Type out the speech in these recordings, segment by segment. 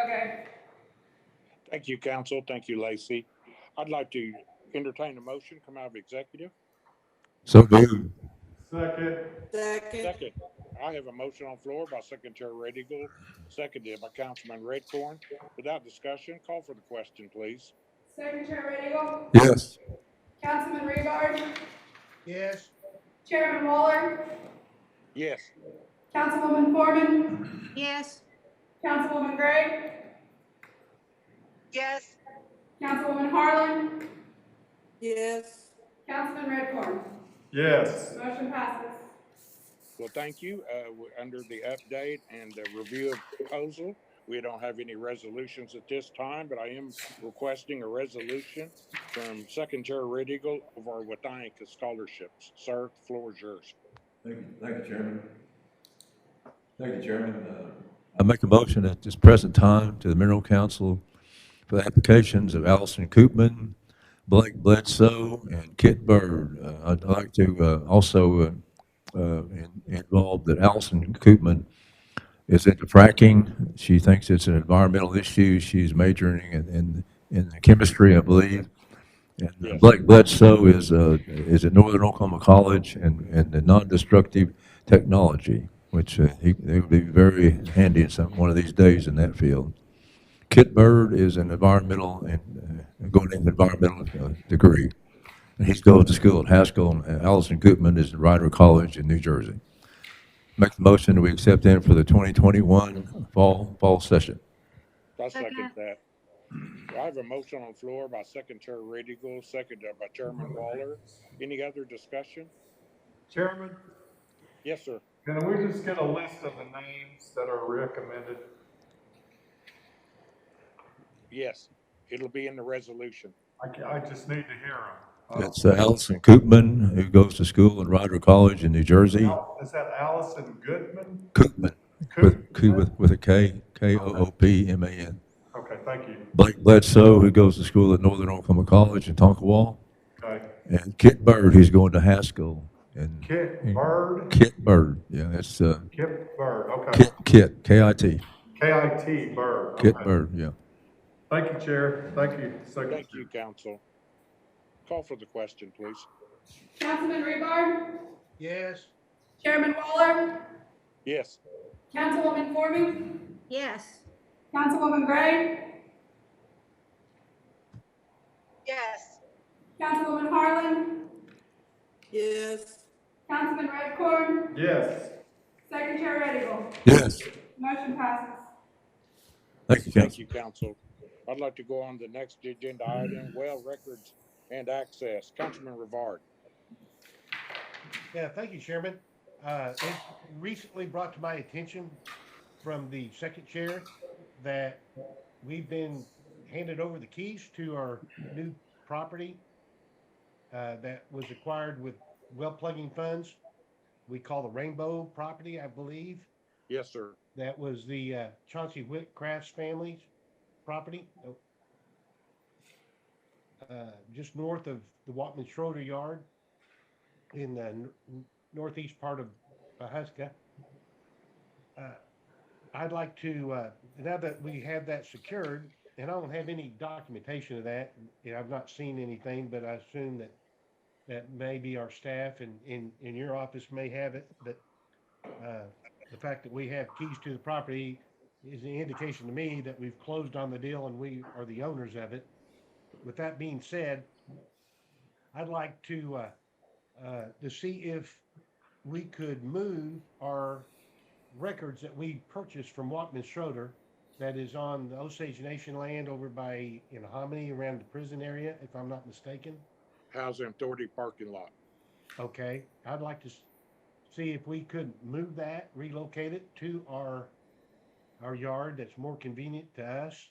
Okay. Thank you, counsel. Thank you, Lacey. I'd like to entertain a motion, come out of executive. So moved. Second. Second. Second, I have a motion on the floor by Secretary Red Eagle, seconded by Councilman Redcorn. Without discussion, call for the question, please. Secretary Red Eagle, Yes. Councilman Rebar, Yes. Chairman Waller, Yes. Councilwoman Foreman, Yes. Councilwoman Gray, Yes. Councilwoman Harlan, Yes. Councilman Redcorn. Yes. Motion passes. Well, thank you. Under the update and the review of proposal, we don't have any resolutions at this time, but I am requesting a resolution from Secretary Red Eagle of our Wathianka scholarships. Sir, the floor is yours. Thank you, Chairman. Thank you, Chairman. I make a motion at this present time to the Mineral Council for the applications of Allison Koopman, Blake Bledsoe, and Kit Bird. I'd like to also involve that Allison Koopman is into fracking. She thinks it's an environmental issue. She's majoring in chemistry, I believe. And Yes. Blake Bledsoe is at Northern Oklahoma College and the non-destructive technology, which they would be very handy in one of these days in that field. Kit Bird is an environmental and going into environmental degree. And he's going to school at Haskell, and Allison Koopman is at Rider College in New Jersey. Make the motion that we accept him for the 2021 fall session. I'll second that. I have a motion on the floor by Secretary Red Eagle, seconded by Chairman Waller. Any other discussion? Chairman, Yes, sir. can we just get a list of the names that are recommended? Yes, it'll be in the resolution. I just need to hear them. It's Allison Koopman, who goes to school at Rider College in New Jersey. Is that Allison Goodman? Koopman, with a Koopman. Okay, thank you. Blake Bledsoe, who goes to school at Northern Oklahoma College in Tonkawa. Okay. And Kit Bird, who's going to Haskell. And Kit Bird? Kit Bird, yeah, that's Kit Bird, okay. Kit, K-I-T. K-I-T Bird. Kit Okay. Bird, yeah. Thank you, Chair. Thank you, Secretary. Thank you, counsel. Call for the question, please. Councilman Rebar, Yes. Chairman Waller, Yes. Councilwoman Foreman, Yes. Councilwoman Gray, Yes. Councilwoman Harlan, Yes. Councilman Redcorn, Yes. Secretary Red Eagle. Yes. Motion passes. Thank you, Thank counsel. you, counsel. I'd like to go on to the next agenda item, well records and access. Councilman Rivard. Yeah, thank you, Chairman. It recently brought to my attention from the second chair that we've been handed over the keys to our new property that was acquired with well plugging funds. We call the Rainbow property, I believe. Yes, sir. That was the Chauncey Whitcraft's family's property. Just north of the Watman Schroeder yard in the northeast part of Pahuska. I'd like to, now that we have that secured, and I don't have any documentation of that, and I've not seen anything, but I assume that maybe our staff and in your office may have it, but the fact that we have keys to the property is an indication to me that we've closed on the deal and we are the owners of it. With that being said, I'd like to see if we could move our records that we purchased from Watman Schroeder that is on the Osage Nation land over by in Hominy around the prison area, if I'm not mistaken. Housing Authority parking lot. Okay, I'd like to see if we could move that, relocate it to our yard that's more convenient to us.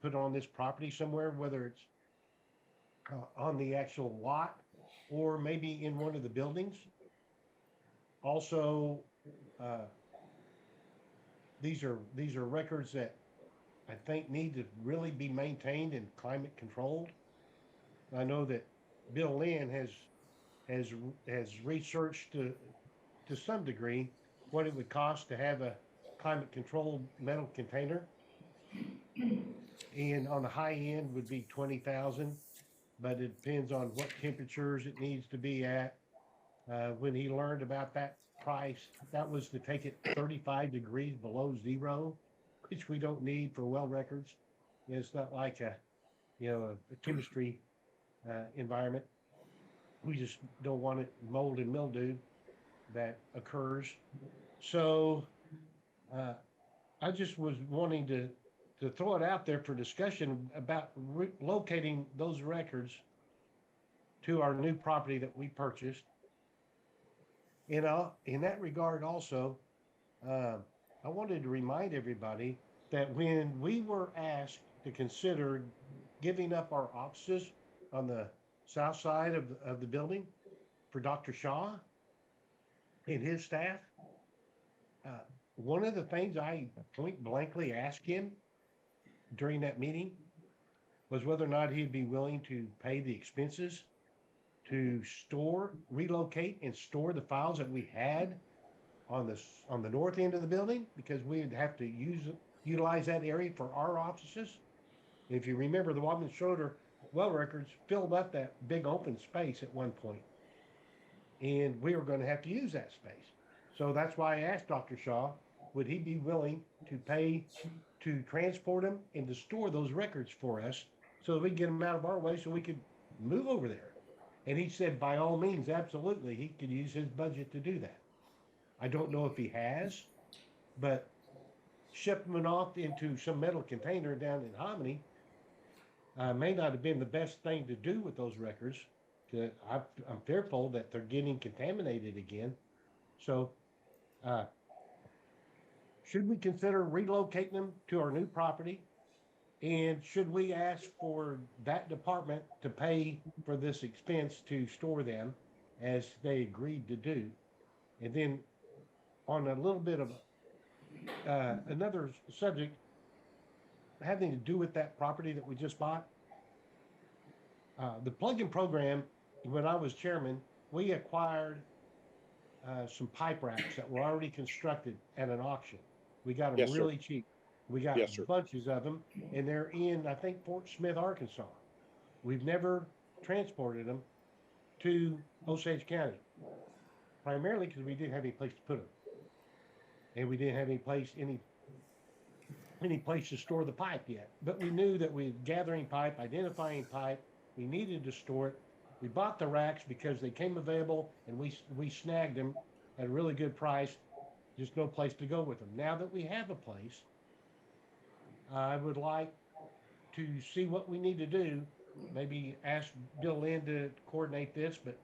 Put it on this property somewhere, whether it's on the actual lot or maybe in one of the buildings. Also, these are records that I think need to really be maintained and climate controlled. I know that Bill Lynn has researched to some degree what it would cost to have a climate controlled metal container. And on the high end would be 20,000, but it depends on what temperatures it needs to be at. When he learned about that price, that was to take it 35 degrees below zero, which we don't need for well records. It's not like a chemistry environment. We just don't want it mold and mildew that occurs. So uh, I just was wanting to throw it out there for discussion about locating those records to our new property that we purchased. In that regard, also, uh, I wanted to remind everybody that when we were asked to consider giving up our offices on the south side of the building for Dr. Shaw and his staff, uh, one of the things I point blankly asked him during that meeting was whether or not he'd be willing to pay the expenses to relocate and store the files that we had on the north end of the building, because we'd have to utilize that area for our offices. If you remember, the Wadman Schroeder well records filled up that big open space at one point, and we were going to have to use that space. So that's why I asked Dr. Shaw, would he be willing to pay to transport them and to store those records for us so that we can get them out of our way so we could move over there? And he said, by all means, absolutely, he could use his budget to do that. I don't know if he has, but shipping them off into some metal container down in Hominy may not have been the best thing to do with those records. I'm fearful that they're getting contaminated again. So should we consider relocating them to our new property? And should we ask for that department to pay for this expense to store them as they agreed to do? And then on a little bit of another subject having to do with that property that we just bought, the plug-in program, when I was chairman, we acquired some pipe racks that were already constructed at an auction. We got them Yes, sir. really cheap. We got Yes, sir. bunches of them, and they're in, I think, Fort Smith, Arkansas. We've never transported them to Osage County, primarily because we didn't have any place to put them, and we didn't have any place to store the pipe yet. But we knew that we gathering pipe, identifying pipe, we needed to store it. We bought the racks because they came available, and we snagged them at a really good price. Just no place to go with them. Now that we have a place, I would like to see what we need to do. Maybe ask Bill Lynn to coordinate this, but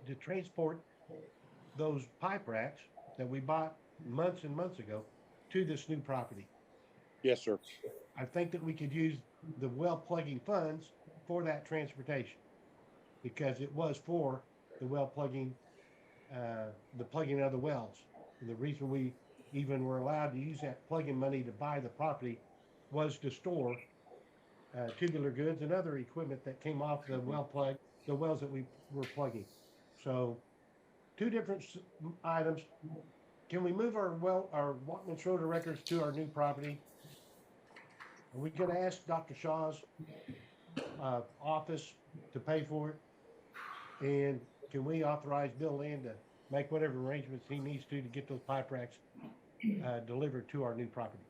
to transport those pipe racks that we bought months and months ago to this new property. Yes, sir. I think that we could use the well plugging funds for that transportation, because it was for the well plugging, the plugging of the wells. And the reason we even were allowed to use that plugging money to buy the property was to store tubular goods and other equipment that came off the wells that we were plugging. So two different items. Can we move our Walkman Schroeder records to our new property? Are we going to ask Dr. Shaw's office to pay for it? And can we authorize Bill Lynn to make whatever arrangements he needs to get those pipe racks delivered to our new property?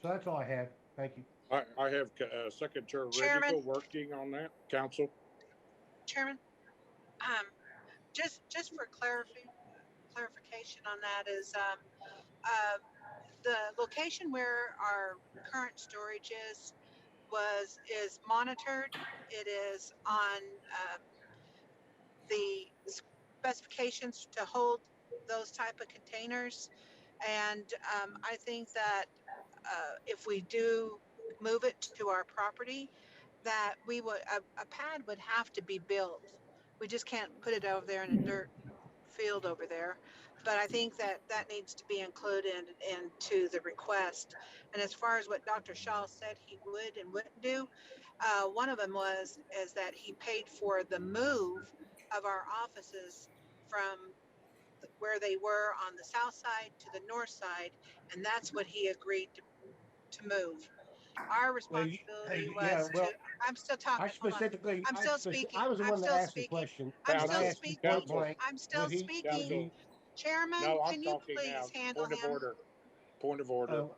So that's all I have. Thank you. I have Secretary Chairman? Redigal working on that. Council? Chairman, just for clarification on that is, the location where our current storage is monitored. It is on, the specifications to hold those type of containers. And, I think that, if we do move it to our property, that a pad would have to be built. We just can't put it over there in a dirt field over there. But I think that needs to be included into the request. And as far as what Dr. Shaw said he would and wouldn't do, one of them is that he paid for the move of our offices from where they were on the south side to the north side, and that's what he agreed to move. Our responsibility yeah, was well, to, I'm still talking, hold on. I'm still speaking. I was the I'm one that still asked the speaking. question. I'm And still I asked you speaking. point blank, I'm still would he, speaking. would you, Chairman, No, I'm can you talking now. please handle Point of him? order. Point of order. oh,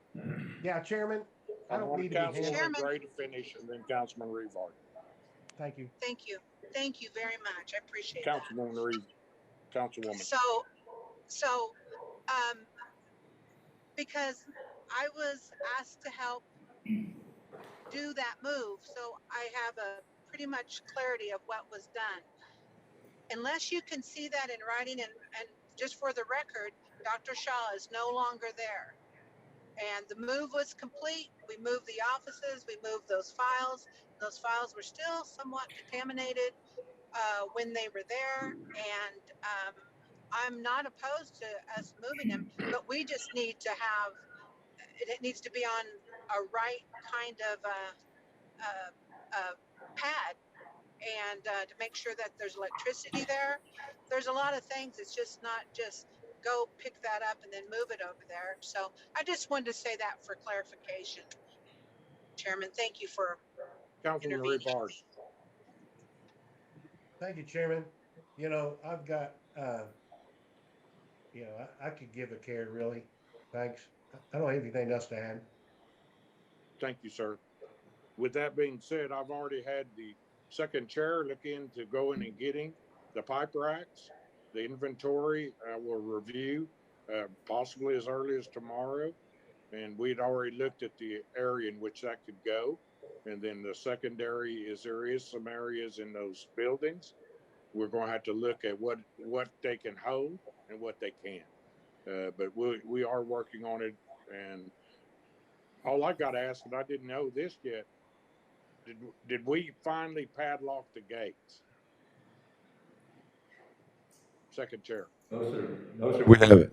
yeah, Chairman, I I don't want need to be handled. Councilwoman Chairman. Gray to finish and then Councilman Revard. Thank you. Thank you. Thank you very much. I appreciate that. Councilwoman. So, um, because I was asked to help do that move, so I have a pretty much clarity of what was done. Unless you can see that in writing, and just for the record, Dr. Shaw is no longer there. And the move was complete. We moved the offices, we moved those files. Those files were still somewhat contaminated when they were there. And I'm not opposed to us moving them, but we just need to have, it needs to be on a right kind of pad, and to make sure that there's electricity there. There's a lot of things. It's just not just go pick that up and then move it over there. So I just wanted to say that for clarification. Chairman, thank you for Councilman intervening. Revard. Thank you, Chairman. You know, I've got, you know, I could give a care, really. Thanks. I don't have anything else to add. Thank you, sir. With that being said, I've already had the second chair look into going and getting the pipe racks. The inventory will review possibly as early as tomorrow. And we'd already looked at the area in which that could go. And then the secondary is there is some areas in those buildings. We're going to have to look at what they can hold and what they can't. But we are working on it. And all I got to ask, and I didn't know this yet, did we finally padlock the gates? Second chair. No, sir. No, sir. We haven't.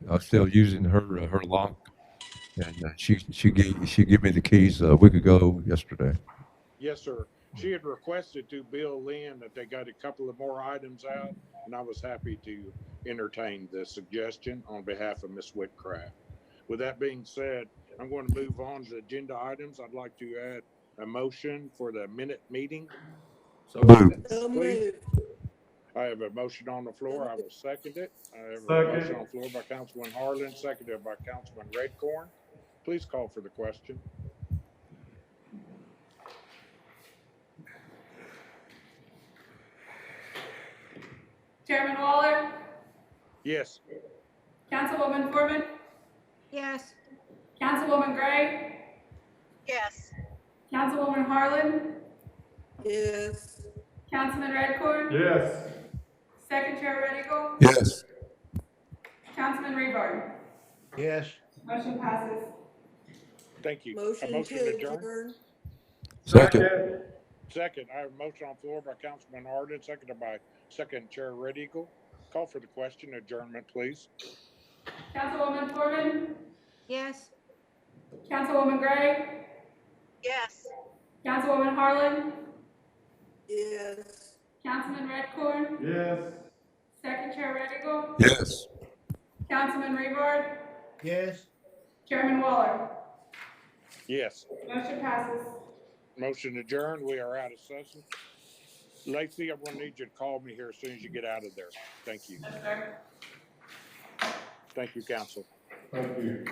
I'm still using her lock, and she gave me the keys a week ago yesterday. Yes, sir. She had requested to Bill Lynn that they got a couple of more items out, and I was happy to entertain the suggestion on behalf of Ms. Whitcraft. With that being said, I'm going to move on to agenda items. I'd like to add a motion for the minute meeting. So moved. So Please. moved. I have a motion on the floor. I will second it. I have a Second. motion on the floor by Councilman Harlan, seconded by Councilman Redcorn. Please call for the question. Chairman Waller, Yes. Councilwoman Foreman, Yes. Councilwoman Gray, Yes. Councilwoman Harlan, Yes. Councilman Redcorn, Yes. Second Chair Red Eagle, Yes. Councilman Revard. Yes. Motion passes. Thank you. A Motion motion to adjourned. adjourn. Second. Second, I have a motion on the floor by Councilman Harden, seconded by Second Chair Red Eagle. Call for the question. Adjournment, please. Councilwoman Foreman, Yes. Councilwoman Gray, Yes. Councilwoman Harlan, Yes. Councilman Redcorn, Yes. Second Chair Red Eagle, Yes. Councilman Revard, Yes. Chairman Waller. Yes. Motion passes. Motion adjourned. We are out of session. Lacey, I'm going to need you to call me here as soon as you get out of there. Thank you. Yes, sir. Thank you, council. Thank you.